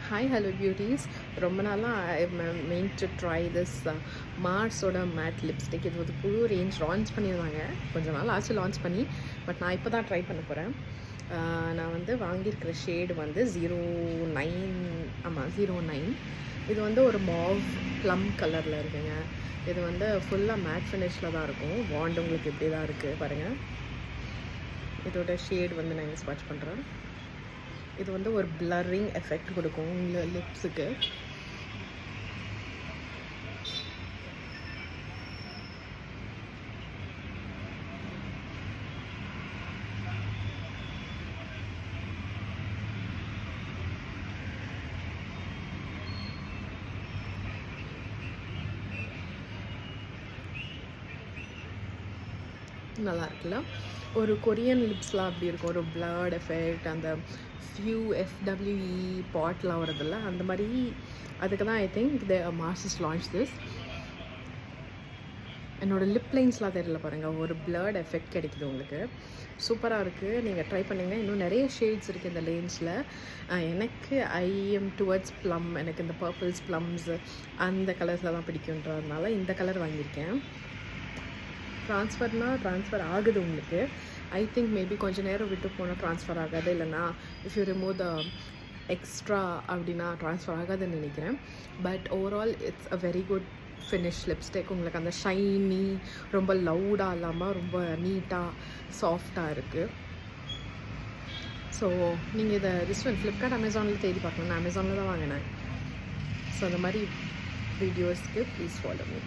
Hi hello beauties. ரொம்ப நாளாக I mean to try this மார்ஸோட மேட் லிப்ஸ்டிக். இது ஒரு புது ரேஞ்ச் லான்ச் பண்ணியிருந்தாங்க. கொஞ்சம் நாள் ஆச்சு லான்ச் பண்ணி, பட் நான் இப்போ தான் ட்ரை பண்ண போகிறேன். நான் வந்து வாங்கியிருக்கிற ஷேடு வந்து 09. ஆமாம், 09. இது வந்து ஒரு மாவ் ப்ளம் கலரில் இருக்குங்க. இது வந்து ஃபுல்லாக மேட் ஃபினிஷில் தான் இருக்கும். வாண்ட் உங்களுக்கு இப்படி தான் இருக்குது பாருங்கள். இதோட ஷேடு வந்து நான் இங்கே ஸ்வாட்ச் பண்ணுறேன். இது வந்து ஒரு பிளரிங் எஃபெக்ட் கொடுக்கும் உங்கள் லிப்ஸுக்கு. நல்லா இருக்குல்ல. ஒரு கொரியன் லிப்ஸ்லாம் அப்படி இருக்கும், ஒரு பிளர்ட் எஃபெக்ட், அந்த ஃபியூ எஃப்டபிள்யூஇ பாட்லாம் வருதில்ல, அந்த மாதிரி. அதுக்கு தான் I think the Mars's launch this. என்னோடய லிப் லைன்ஸ்லாம் தெரியல பாருங்கள், ஒரு பிளர்ட் எஃபெக்ட் கிடைக்குது உங்களுக்கு. சூப்பராக இருக்குது, நீங்கள் ட்ரை பண்ணுங்கள். இன்னும் நிறைய ஷேட்ஸ் இருக்குது இந்த லேன்ஸில். எனக்கு ஐ எம் டுவர்ட்ஸ் ப்ளம். எனக்கு இந்த பர்பிள்ஸ், ப்ளம்ஸு அந்த கலர்ஸில் தான் பிடிக்குன்றதுனால இந்த கலர் வாங்கியிருக்கேன். ட்ரான்ஸ்ஃபர் ஆகுது உங்களுக்கு. ஐ திங்க் மேபி கொஞ்சம் நேரம் விட்டு போனால் ட்ரான்ஸ்ஃபர் ஆகாது, இல்லைனா if you remove the extra அப்படின்னா ட்ரான்ஸ்ஃபர் ஆகாதுன்னு நினைக்கிறேன். But overall it's a very good finish lipstick. உங்களுக்கு அந்த ஷைனி, ரொம்ப லவுடாக இல்லாமல் ரொம்ப நீட்டாக சாஃப்டாக இருக்குது. ஸோ நீங்கள் இதை ஃப்ளிப்கார்ட், அமேசானில் தேடி பார்க்கணும். நான் அமேசானில் தான் வாங்கினேன். ஸோ அந்த மாதிரி வீடியோஸ்க்கு ப்ளீஸ் ஃபாலோ மீ.